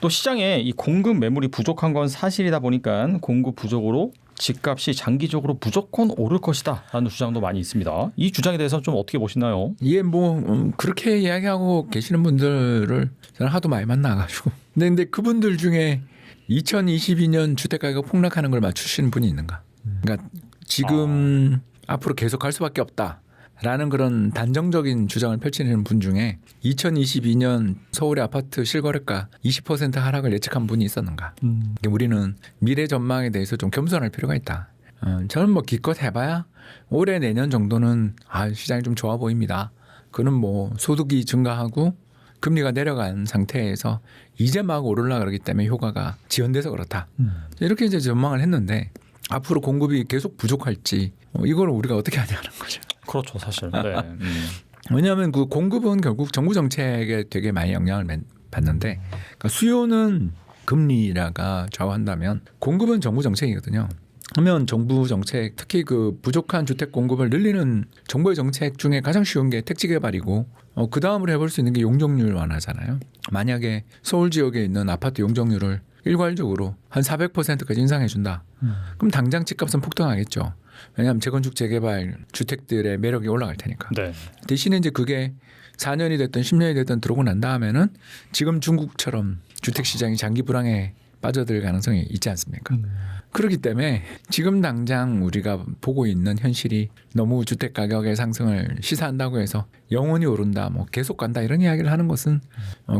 또 시장에 이 공급 매물이 부족한 건 사실이다 보니까 공급 부족으로 집값이 장기적으로 무조건 오를 것이다라는 주장도 많이 있습니다. 이 주장에 대해서 좀 어떻게 보시나요? 이게 뭐 그렇게 이야기하고 계시는 분들을 저는 하도 많이 만나가지고 근데 그분들 중에 2022년 주택가격 폭락하는 걸 맞추시는 분이 있는가? 그러니까 지금 앞으로 계속 갈 수밖에 없다라는 그런 단정적인 주장을 펼치는 분 중에 2022년 서울의 아파트 실거래가 20% 하락을 예측한 분이 있었는가? 우리는 미래 전망에 대해서 좀 겸손할 필요가 있다. 저는 뭐 기껏 해봐야 올해 내년 정도는 시장이 좀 좋아 보입니다. 그는 뭐 소득이 증가하고 금리가 내려간 상태에서 이제 막 오르려고 그러기 때문에 효과가 지연돼서 그렇다. 이렇게 이제 전망을 했는데 앞으로 공급이 계속 부족할지 이걸 우리가 어떻게 하냐는 거죠. 그렇죠, 사실. 네. 왜냐하면 그 공급은 결국 정부 정책에 되게 많이 영향을 받는데 그러니까 수요는 금리가 좌우한다면 공급은 정부 정책이거든요. 그러면 정부 정책, 특히 그 부족한 주택 공급을 늘리는 정부의 정책 중에 가장 쉬운 게 택지 개발이고 그 다음으로 해볼 수 있는 게 용적률 완화잖아요. 만약에 서울 지역에 있는 아파트 용적률을 일괄적으로 한 400%까지 인상해 준다. 그럼 당장 집값은 폭등하겠죠. 왜냐하면 재건축 재개발 주택들의 매력이 올라갈 테니까. 네. 대신에 이제 그게 4년이 됐든 10년이 됐든 들어오고 난 다음에는 지금 중국처럼 주택 시장이 장기 불황에 빠져들 가능성이 있지 않습니까? 그렇기 때문에 지금 당장 우리가 보고 있는 현실이 너무 주택 가격의 상승을 시사한다고 해서 영원히 오른다, 뭐 계속 간다 이런 이야기를 하는 것은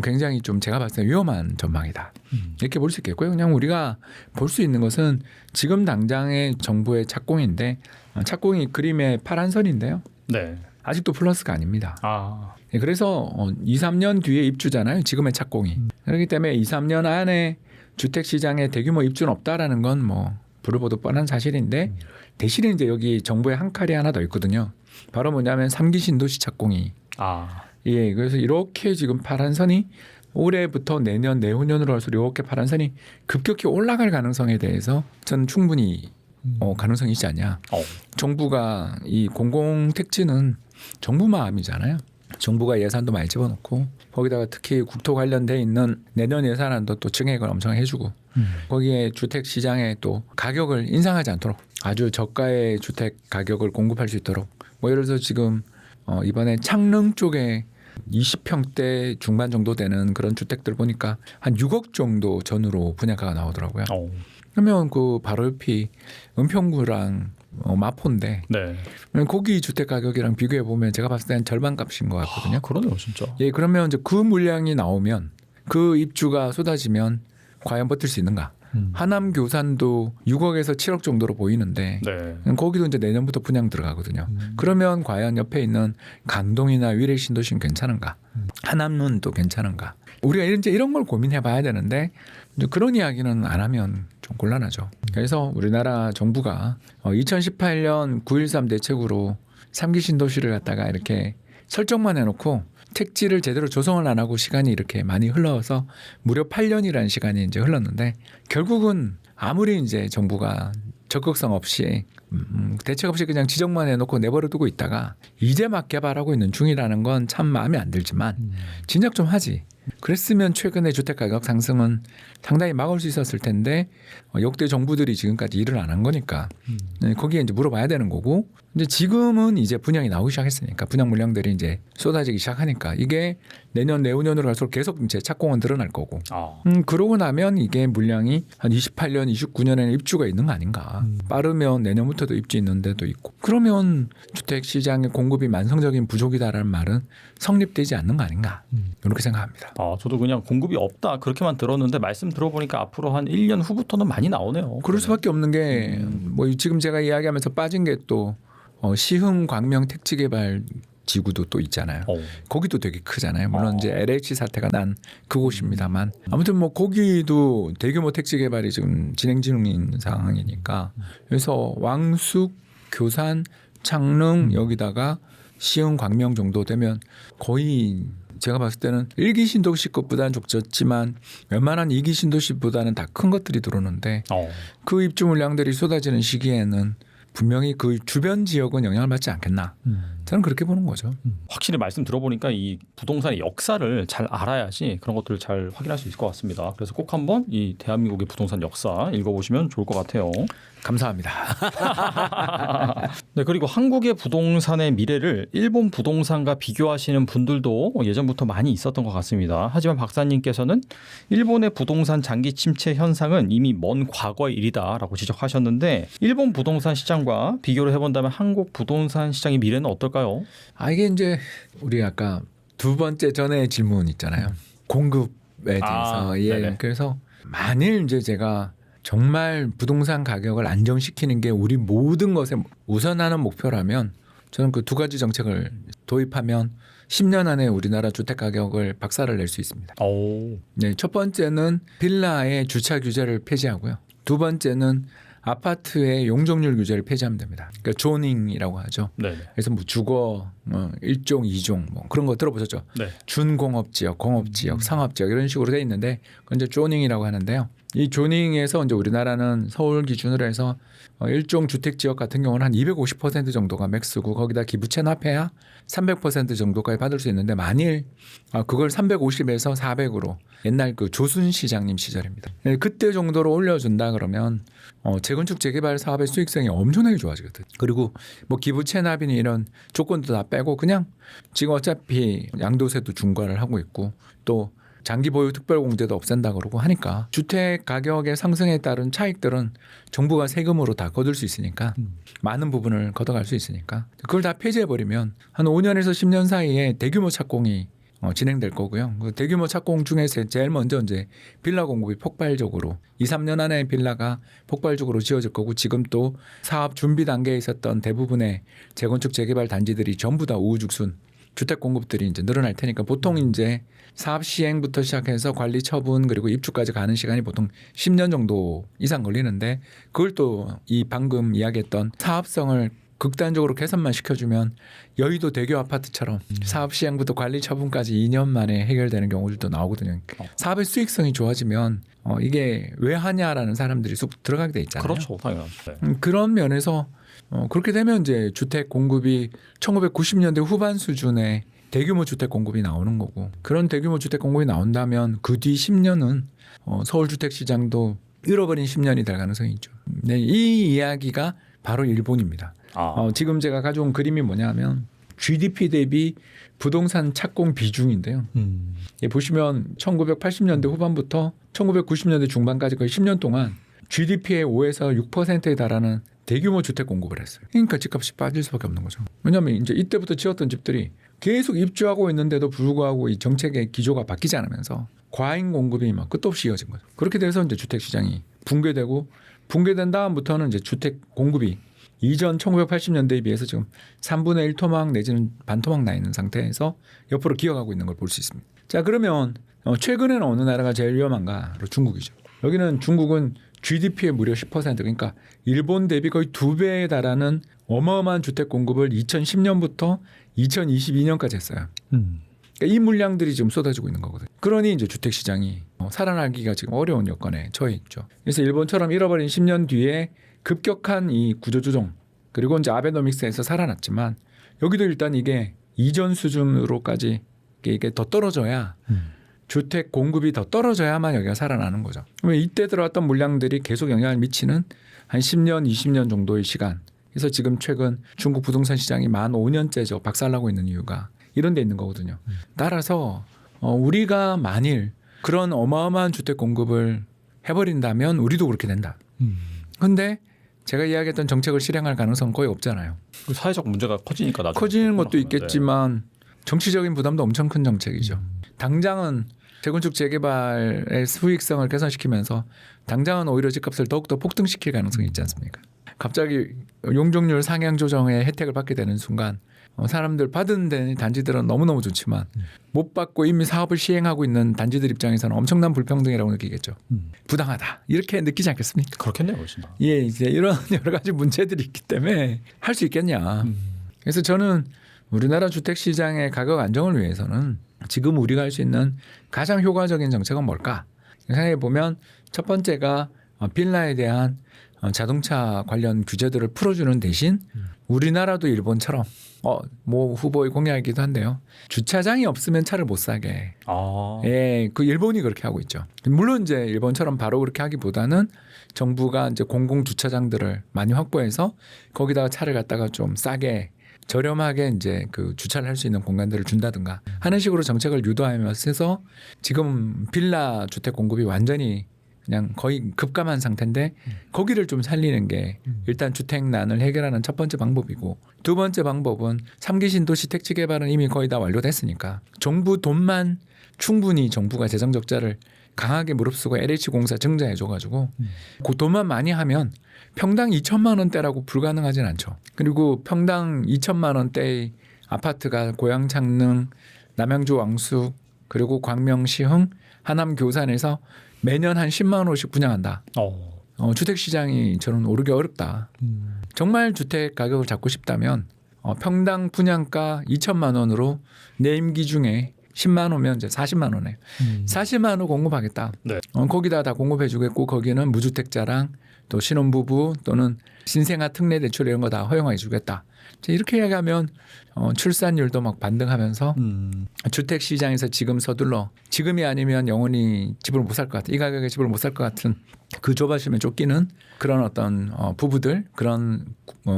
굉장히 좀 제가 봤을 때 위험한 전망이다. 이렇게 볼 수 있겠고요. 그냥 우리가 볼 수 있는 것은 지금 당장의 정부의 착공인데 착공이 그림의 파란 선인데요. 네. 아직도 플러스가 아닙니다. 아, 그래서 2, 3년 뒤에 입주잖아요. 지금의 착공이. 그렇기 때문에 2, 3년 안에 주택 시장에 대규모 입주는 없다라는 건 뭐 불을 보듯 뻔한 사실인데 대신에 이제 여기 정부의 한 칼이 하나 더 있거든요. 바로 뭐냐면 3기 신도시 착공이. 예, 그래서 이렇게 지금 파란 선이 올해부터 내년, 내후년으로 할수록 이렇게 파란 선이 급격히 올라갈 가능성에 대해서 저는 충분히 가능성이 있지 않냐. 정부가 이 공공택지는 정부 마음이잖아요. 정부가 예산도 많이 집어넣고 거기다가 특히 국토 관련돼 있는 내년 예산안도 또 증액을 엄청 해주고 거기에 주택 시장에 또 가격을 인상하지 않도록 아주 저가의 주택 가격을 공급할 수 있도록 뭐 예를 들어서 지금 이번에 창릉 쪽에 20평대 중반 정도 되는 그런 주택들 보니까 한 6억 정도 전후로 분양가가 나오더라고요. 그러면 그 바로 옆이 은평구랑 마포인데 네. 거기 주택 가격이랑 비교해 보면 제가 봤을 때는 절반 값인 것 같거든요. 그러네요, 진짜. 예, 그러면 이제 그 물량이 나오면 그 입주가 쏟아지면 과연 버틸 수 있는가? 하남 교산도 6억에서 7억 정도로 보이는데 네. 거기도 이제 내년부터 분양 들어가거든요. 그러면 과연 옆에 있는 강동이나 위례 신도시는 괜찮은가? 하남은 또 괜찮은가? 우리가 이제 이런 걸 고민해 봐야 되는데 그런 이야기는 안 하면 좀 곤란하죠. 그래서 우리나라 정부가 2018년 9.13 대책으로 3기 신도시를 갖다가 이렇게 설정만 해놓고 택지를 제대로 조성을 안 하고 시간이 이렇게 많이 흘러서 무려 8년이라는 시간이 이제 흘렀는데 결국은 아무리 이제 정부가 적극성 없이 대책 없이 그냥 지적만 해놓고 내버려두고 있다가 이제 막 개발하고 있는 중이라는 건 참 마음에 안 들지만 진작 좀 하지. 그랬으면 최근에 주택가격 상승은 상당히 막을 수 있었을 텐데 역대 정부들이 지금까지 일을 안 한 거니까 거기에 이제 물어봐야 되는 거고 이제 지금은 이제 분양이 나오기 시작했으니까 분양 물량들이 이제 쏟아지기 시작하니까 이게 내년 내후년으로 갈수록 계속 이제 착공은 늘어날 거고 그러고 나면 이게 물량이 한 28년 29년에는 입주가 있는 거 아닌가. 빠르면 내년부터도 입주 있는 데도 있고 그러면 주택 시장의 공급이 만성적인 부족이다라는 말은 성립되지 않는 거 아닌가 이렇게 생각합니다. 저도 그냥 공급이 없다 그렇게만 들었는데 말씀 들어보니까 앞으로 한 1년 후부터는 많이 나오네요. 그럴 수밖에 없는 게 뭐 지금 제가 이야기하면서 빠진 게 또 시흥 광명 택지 개발 지구도 또 있잖아요. 거기도 되게 크잖아요. 물론 이제 LH 사태가 난 그곳입니다만 아무튼 뭐 거기도 대규모 택지 개발이 지금 진행 중인 상황이니까 그래서 왕숙, 교산, 창릉 여기다가 시흥, 광명 정도 되면 거의 제가 봤을 때는 1기 신도시급보다는 적졌지만 웬만한 2기 신도시보다는 다 큰 것들이 들어오는데 그 입주 물량들이 쏟아지는 시기에는 분명히 그 주변 지역은 영향을 받지 않겠나. 저는 그렇게 보는 거죠. 확실히 말씀 들어보니까 이 부동산의 역사를 잘 알아야지 그런 것들을 잘 확인할 수 있을 것 같습니다. 그래서 꼭 한번 이 대한민국의 부동산 역사 읽어보시면 좋을 것 같아요. 감사합니다. 네, 그리고 한국의 부동산의 미래를 일본 부동산과 비교하시는 분들도 예전부터 많이 있었던 것 같습니다. 하지만 박사님께서는 일본의 부동산 장기 침체 현상은 이미 먼 과거의 일이다라고 지적하셨는데 일본 부동산 시장과 비교를 해본다면 한국 부동산 시장의 미래는 어떨까요? 이게 이제 우리 아까 두 번째 전에 질문 있잖아요. 공급에 대해서. 네네. 그래서 만일 이제 제가 정말 부동산 가격을 안정시키는 게 우리 모든 것에 우선하는 목표라면 저는 그 두 가지 정책을 도입하면 10년 안에 우리나라 주택 가격을 박살을 낼 수 있습니다. 네, 첫 번째는 빌라의 주차 규제를 폐지하고요. 두 번째는 아파트의 용적률 규제를 폐지하면 됩니다. 그러니까 조닝이라고 하죠. 네네. 그래서 뭐 주거 1종, 2종 뭐 그런 거 들어보셨죠? 네. 준공업지역, 공업지역, 상업지역 이런 식으로 돼 있는데 그건 이제 조닝이라고 하는데요. 이 조닝에서 이제 우리나라는 서울 기준으로 해서 일종 주택 지역 같은 경우는 한 250% 정도가 맥스고 거기다 기부 체납해야 300% 정도까지 받을 수 있는데 만일 그걸 350에서 400으로 옛날 그 조순 시장님 시절입니다. 네, 그때 정도로 올려준다 그러면 재건축 재개발 사업의 수익성이 엄청나게 좋아지거든. 그리고 뭐 기부 체납이니 이런 조건도 다 빼고 그냥 지금 어차피 양도세도 중과를 하고 있고 또 장기 보유 특별공제도 없앤다 그러고 하니까 주택 가격의 상승에 따른 차익들은 정부가 세금으로 다 거둘 수 있으니까 많은 부분을 걷어갈 수 있으니까 그걸 다 폐지해버리면 한 5년에서 10년 사이에 대규모 착공이 진행될 거고요. 그 대규모 착공 중에서 제일 먼저 이제 빌라 공급이 폭발적으로 2, 3년 안에 빌라가 폭발적으로 지어질 거고 지금 또 사업 준비 단계에 있었던 대부분의 재건축 재개발 단지들이 전부 다 우후죽순 주택 공급들이 이제 늘어날 테니까 보통 이제 사업 시행부터 시작해서 관리 처분 그리고 입주까지 가는 시간이 보통 10년 정도 이상 걸리는데 그걸 또 이 방금 이야기했던 사업성을 극단적으로 개선만 시켜주면 여의도 대교 아파트처럼 사업 시행부터 관리 처분까지 2년 만에 해결되는 경우들도 나오거든요. 사업의 수익성이 좋아지면 이게 왜 하냐라는 사람들이 쑥 들어가게 돼 있잖아요. 그렇죠, 당연하죠. 네. 그런 면에서 그렇게 되면 이제 주택 공급이 1990년대 후반 수준의 대규모 주택 공급이 나오는 거고 그런 대규모 주택 공급이 나온다면 그 뒤 10년은 서울 주택 시장도 잃어버린 10년이 될 가능성이 있죠. 네, 이 이야기가 바로 일본입니다. 지금 제가 가져온 그림이 뭐냐면 GDP 대비 부동산 착공 비중인데요. 보시면 1980년대 후반부터 1990년대 중반까지 거의 10년 동안 GDP의 5에서 6%에 달하는 대규모 주택 공급을 했어요. 그러니까 집값이 빠질 수밖에 없는 거죠. 왜냐하면 이제 이때부터 지었던 집들이 계속 입주하고 있는데도 불구하고 이 정책의 기조가 바뀌지 않으면서 과잉 공급이 막 끝도 없이 이어진 거죠. 그렇게 돼서 이제 주택 시장이 붕괴되고 붕괴된 다음부터는 이제 주택 공급이 이전 1980년대에 비해서 지금 3분의 1 토막 내지는 반 토막 나 있는 상태에서 옆으로 기어가고 있는 걸 볼 수 있습니다. 자, 그러면 최근에는 어느 나라가 제일 위험한가? 바로 중국이죠. 여기는 중국은 GDP의 무려 10% 그러니까 일본 대비 거의 2배에 달하는 어마어마한 주택 공급을 2010년부터 2022년까지 했어요. 그러니까 이 물량들이 지금 쏟아지고 있는 거거든요. 그러니 이제 주택 시장이 살아나기가 지금 어려운 여건에 처해 있죠. 그래서 일본처럼 잃어버린 10년 뒤에 급격한 이 구조조정 그리고 이제 아베노믹스에서 살아났지만 여기도 일단 이게 이전 수준으로까지 이게 더 떨어져야 주택 공급이 더 떨어져야만 여기가 살아나는 거죠. 이때 들어왔던 물량들이 계속 영향을 미치는 한 10년, 20년 정도의 시간. 그래서 지금 최근 중국 부동산 시장이 만 5년째죠. 박살나고 있는 이유가 이런 데 있는 거거든요. 따라서 우리가 만일 그런 어마어마한 주택 공급을 해버린다면 우리도 그렇게 된다. 근데 제가 이야기했던 정책을 실행할 가능성은 거의 없잖아요. 사회적 문제가 커지니까 나중에 커지는 것도 네. 있겠지만 정치적인 부담도 엄청 큰 정책이죠. 당장은 재건축 재개발의 수익성을 개선시키면서 당장은 오히려 집값을 더욱더 폭등시킬 가능성이 있지 않습니까? 갑자기 용적률 상향 조정의 혜택을 받게 되는 순간 사람들 받은 데는 단지들은 너무너무 좋지만 못 받고 이미 사업을 시행하고 있는 단지들 입장에서는 엄청난 불평등이라고 느끼겠죠. 부당하다 이렇게 느끼지 않겠습니까? 그렇겠네요, 훨씬. 예, 이제 이런 여러 가지 문제들이 있기 때문에 할 수 있겠냐. 그래서 저는 우리나라 주택 시장의 가격 안정을 위해서는 지금 우리가 할 수 있는 가장 효과적인 정책은 뭘까? 생각해 보면 첫 번째가 빌라에 대한 자동차 관련 규제들을 풀어주는 대신 우리나라도 일본처럼 뭐 후보의 공약이기도 한데요. 주차장이 없으면 차를 못 사게. 아. 예, 그 일본이 그렇게 하고 있죠. 물론 이제 일본처럼 바로 그렇게 하기보다는 정부가 이제 공공 주차장들을 많이 확보해서 거기다가 차를 갖다가 좀 싸게 저렴하게 이제 그 주차를 할 수 있는 공간들을 준다든가 하는 식으로 정책을 유도하면서 해서 지금 빌라 주택 공급이 완전히 그냥 거의 급감한 상태인데 거기를 좀 살리는 게 일단 주택난을 해결하는 첫 번째 방법이고, 두 번째 방법은 3기 신도시 택지 개발은 이미 거의 다 완료됐으니까 정부 돈만 충분히 정부가 재정 적자를 강하게 무릅쓰고 LH공사 증자해 줘가지고 그 돈만 많이 하면 평당 2천만 원대라고 불가능하진 않죠. 그리고 평당 2천만 원대의 아파트가 고양 창릉, 남양주 왕숙, 그리고 광명 시흥, 하남 교산에서 매년 한 10만 원씩 분양한다. 주택 시장이 저는 오르기 어렵다. 정말 주택 가격을 잡고 싶다면 평당 분양가 2천만 원으로 내 임기 중에 10만 원이면 이제 40만 원에 40만 원 공급하겠다. 네. 거기다 다 공급해주겠고 거기는 무주택자랑 또 신혼부부 또는 신생아 특례 대출 이런 거 다 허용해주겠다. 이렇게 이야기하면 출산율도 막 반등하면서 주택 시장에서 지금 서둘러 지금이 아니면 영원히 집을 못 살 것 같은, 이 가격에 집을 못 살 것 같은 그 조바심에 쫓기는 그런 어떤 부부들, 그런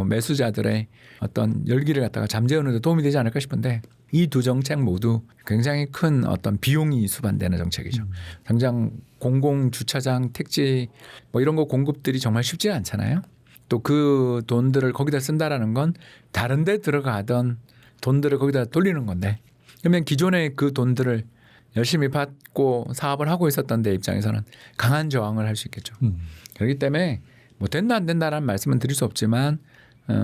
매수자들의 어떤 열기를 갖다가 잠재우는 데 도움이 되지 않을까 싶은데, 이 두 정책 모두 굉장히 큰 어떤 비용이 수반되는 정책이죠. 당장 공공 주차장, 택지 뭐 이런 거 공급들이 정말 쉽지 않잖아요. 또 그 돈들을 거기다 쓴다라는 건 다른 데 들어가던 돈들을 거기다 돌리는 건데, 그러면 기존에 그 돈들을 열심히 받고 사업을 하고 있었던 데 입장에서는 강한 저항을 할 수 있겠죠. 그렇기 때문에 뭐 된다 안 된다라는 말씀은 드릴 수 없지만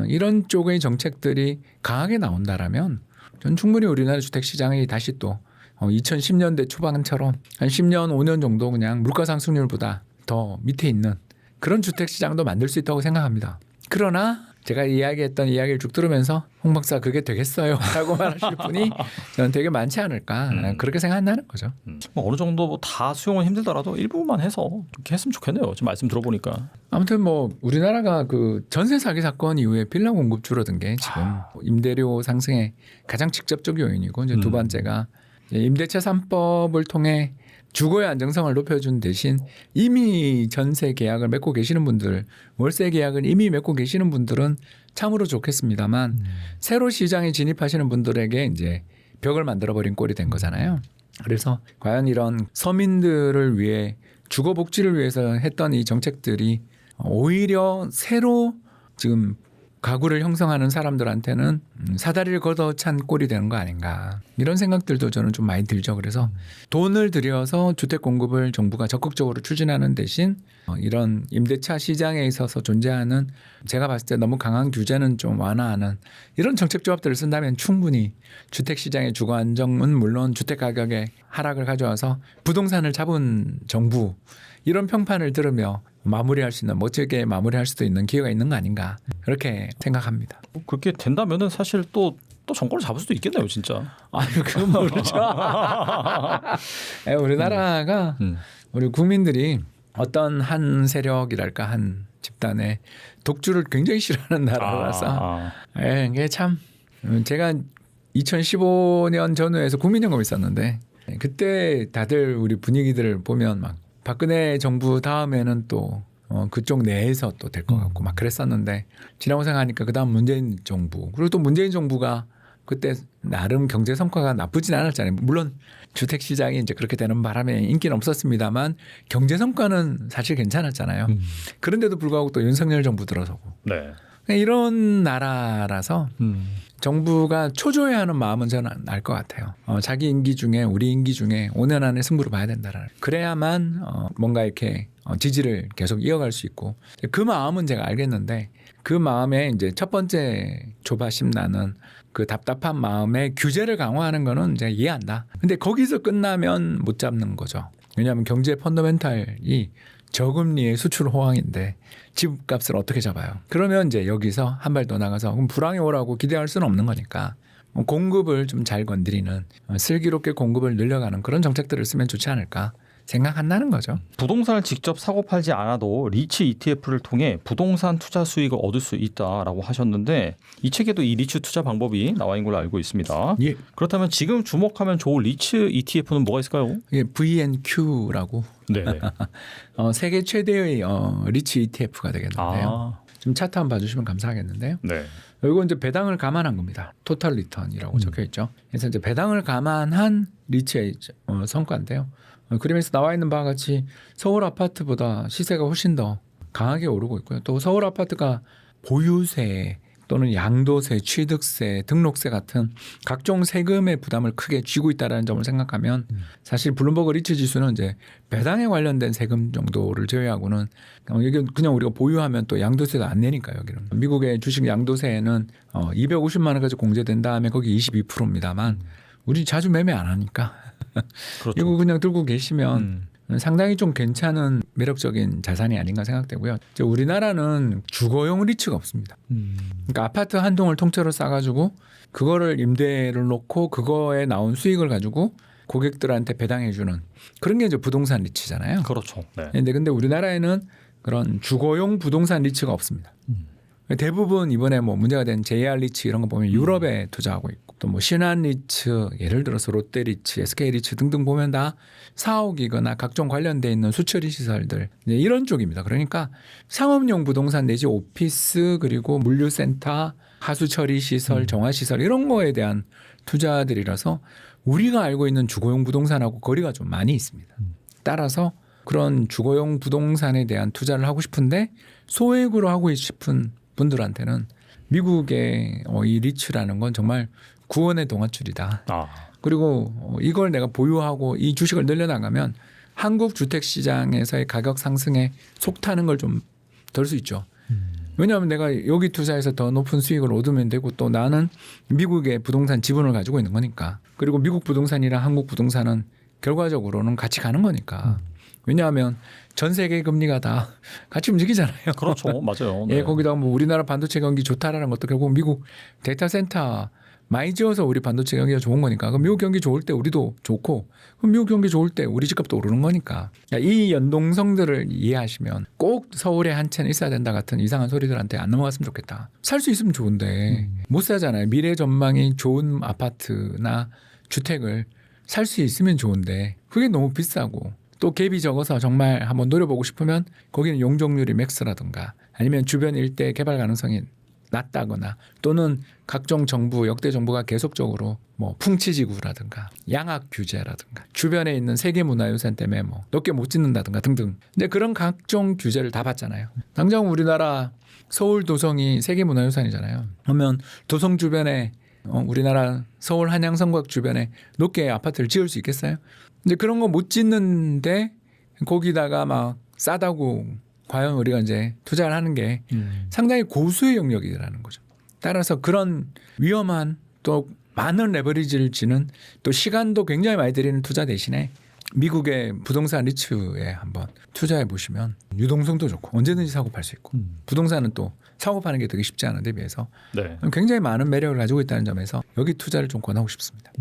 이런 쪽의 정책들이 강하게 나온다라면 전 충분히 우리나라 주택시장이 다시 또 2010년대 초반처럼 한 10년 5년 정도 그냥 물가 상승률보다 더 밑에 있는 그런 주택시장도 만들 수 있다고 생각합니다. 그러나 제가 이야기했던 이야기를 쭉 들으면서 홍 박사 그게 되겠어요 라고 말하실 분이 저는 되게 많지 않을까 그렇게 생각한다는 거죠. 어느 정도 뭐 다 수용은 힘들더라도 일부만 해서 이렇게 했으면 좋겠네요. 지금 말씀 들어보니까. 아무튼 뭐 우리나라가 그 전세 사기 사건 이후에 빌라 공급 줄어든 게 지금 임대료 상승의 가장 직접적 요인이고, 이제 두 번째가 임대차 3법을 통해 주거의 안정성을 높여준 대신 이미 전세 계약을 맺고 계시는 분들, 월세 계약을 이미 맺고 계시는 분들은 참으로 좋겠습니다만 새로 시장에 진입하시는 분들에게 이제 벽을 만들어버린 꼴이 된 거잖아요. 그래서 과연 이런 서민들을 위해 주거 복지를 위해서 했던 이 정책들이 오히려 새로 지금 가구를 형성하는 사람들한테는 사다리를 걷어찬 꼴이 되는 거 아닌가, 이런 생각들도 저는 좀 많이 들죠. 그래서 돈을 들여서 주택 공급을 정부가 적극적으로 추진하는 대신 이런 임대차 시장에 있어서 존재하는 제가 봤을 때 너무 강한 규제는 좀 완화하는 이런 정책 조합들을 쓴다면 충분히 주택 시장의 주거 안정은 물론 주택 가격의 하락을 가져와서 부동산을 잡은 정부, 이런 평판을 들으며 마무리할 수 있는, 멋지게 마무리할 수도 있는 기회가 있는 거 아닌가, 그렇게 생각합니다. 그렇게 된다면은 사실 또 정권을 잡을 수도 있겠네요, 진짜. 아유, 그건 모르죠. 우리나라가 우리 국민들이 어떤 한 세력이랄까, 한 집단의 독주를 굉장히 싫어하는 나라라서 이게 참, 제가 2015년 전후에서 국민연금을 썼는데 그때 다들 우리 분위기들을 보면 막 박근혜 정부 다음에는 또 그쪽 내에서 또 될 것 같고 막 그랬었는데, 지나고 생각하니까 그 다음 문재인 정부, 그리고 또 문재인 정부가 그때 나름 경제 성과가 나쁘진 않았잖아요. 물론 주택 시장이 이제 그렇게 되는 바람에 인기는 없었습니다만 경제 성과는 사실 괜찮았잖아요. 그런데도 불구하고 또 윤석열 정부 들어서고. 네. 이런 나라라서 정부가 초조해하는 마음은 저는 알 것 같아요. 자기 임기 중에, 우리 임기 중에 5년 안에 승부를 봐야 된다라는. 그래야만 뭔가 이렇게 지지를 계속 이어갈 수 있고, 그 마음은 제가 알겠는데 그 마음에 이제 첫 번째 조바심 나는 그 답답한 마음에 규제를 강화하는 거는 이제 이해한다. 근데 거기서 끝나면 못 잡는 거죠. 왜냐하면 경제 펀더멘탈이 저금리의 수출 호황인데 집값을 어떻게 잡아요? 그러면 이제 여기서 한 발 더 나가서 그럼 불황이 오라고 기대할 수는 없는 거니까 공급을 좀 잘 건드리는, 슬기롭게 공급을 늘려가는 그런 정책들을 쓰면 좋지 않을까, 생각한다는 거죠. 부동산을 직접 사고 팔지 않아도 리츠 ETF를 통해 부동산 투자 수익을 얻을 수 있다라고 하셨는데 이 책에도 이 리츠 투자 방법이 나와 있는 걸로 알고 있습니다. 예. 그렇다면 지금 주목하면 좋을 리츠 ETF는 뭐가 있을까요? 이게 VNQ라고 네. 세계 최대의 리츠 ETF가 되겠는데요. 아, 좀 차트 한번 봐주시면 감사하겠는데요. 네. 이거 이제 배당을 감안한 겁니다. 토탈 리턴이라고 적혀 있죠. 그래서 이제 배당을 감안한 리츠의 성과인데요. 그림에서 나와 있는 바와 같이 서울 아파트보다 시세가 훨씬 더 강하게 오르고 있고요. 또 서울 아파트가 보유세 또는 양도세, 취득세, 등록세 같은 각종 세금의 부담을 크게 쥐고 있다는 점을 생각하면 사실 블룸버그 리츠 지수는 이제 배당에 관련된 세금 정도를 제외하고는 여기 그냥 우리가 보유하면 또 양도세도 안 내니까요. 여기는 미국의 주식 양도세는 250만 원까지 공제된 다음에 거기 22%입니다만 우리 자주 매매 안 하니까 그렇죠. 이거 그냥 들고 계시면 상당히 좀 괜찮은 매력적인 자산이 아닌가 생각되고요. 이제 우리나라는 주거용 리츠가 없습니다. 그러니까 아파트 한 동을 통째로 싸가지고 그거를 임대를 놓고 그거에 나온 수익을 가지고 고객들한테 배당해주는 그런 게 이제 부동산 리츠잖아요. 그렇죠. 네. 근데 우리나라에는 그런 주거용 부동산 리츠가 없습니다. 대부분 이번에 뭐 문제가 된 JR 리츠 이런 거 보면 유럽에 투자하고 있고 또 뭐 신한 리츠 예를 들어서 롯데 리츠, SK 리츠 등등 보면 다 사옥이거나 각종 관련돼 있는 수처리 시설들 이런 쪽입니다. 그러니까 상업용 부동산 내지 오피스 그리고 물류센터, 하수처리 시설, 정화 시설 이런 거에 대한 투자들이라서 우리가 알고 있는 주거용 부동산하고 거리가 좀 많이 있습니다. 따라서 그런 주거용 부동산에 대한 투자를 하고 싶은데 소액으로 하고 싶은 분들한테는 미국의 이 리츠라는 건 정말 구원의 동아줄이다. 아, 그리고 이걸 내가 보유하고 이 주식을 늘려나가면 한국 주택 시장에서의 가격 상승에 속타는 걸 좀 덜 수 있죠. 왜냐하면 내가 여기 투자해서 더 높은 수익을 얻으면 되고 또 나는 미국의 부동산 지분을 가지고 있는 거니까. 그리고 미국 부동산이랑 한국 부동산은 결과적으로는 같이 가는 거니까. 왜냐하면 전 세계 금리가 다 같이 움직이잖아요. 그렇죠. 맞아요. 네. 예, 거기다가 뭐 우리나라 반도체 경기 좋다라는 것도 결국 미국 데이터 센터 많이 지어서 우리 반도체 경기가 좋은 거니까. 그럼 미국 경기 좋을 때 우리도 좋고, 그럼 미국 경기 좋을 때 우리 집값도 오르는 거니까. 이 연동성들을 이해하시면 꼭 서울에 한 채는 있어야 된다 같은 이상한 소리들한테 안 넘어갔으면 좋겠다. 살 수 있으면 좋은데 못 사잖아요. 미래 전망이 좋은 아파트나 주택을 살 수 있으면 좋은데 그게 너무 비싸고 또 갭이 적어서 정말 한번 노려보고 싶으면 거기는 용적률이 맥스라든가 아니면 주변 일대 개발 가능성이 낮다거나 또는 각종 정부 역대 정부가 계속적으로 뭐 풍치지구라든가 양악 규제라든가 주변에 있는 세계문화유산 때문에 뭐 높게 못 짓는다든가 등등. 근데 그런 각종 규제를 다 받잖아요. 당장 우리나라 서울 도성이 세계문화유산이잖아요. 그러면 도성 주변에 우리나라 서울 한양성곽 주변에 높게 아파트를 지을 수 있겠어요? 근데 그런 거 못 짓는데 거기다가 막 싸다고 과연 우리가 이제 투자를 하는 게 상당히 고수의 영역이라는 거죠. 따라서 그런 위험한 또 많은 레버리지를 지는 또 시간도 굉장히 많이 들이는 투자 대신에 미국의 부동산 리츠에 한번 투자해 보시면 유동성도 좋고 언제든지 사고 팔 수 있고 부동산은 또 사고 파는 게 되게 쉽지 않은 데 비해서 네. 굉장히 많은 매력을 가지고 있다는 점에서 여기 투자를 좀 권하고 싶습니다.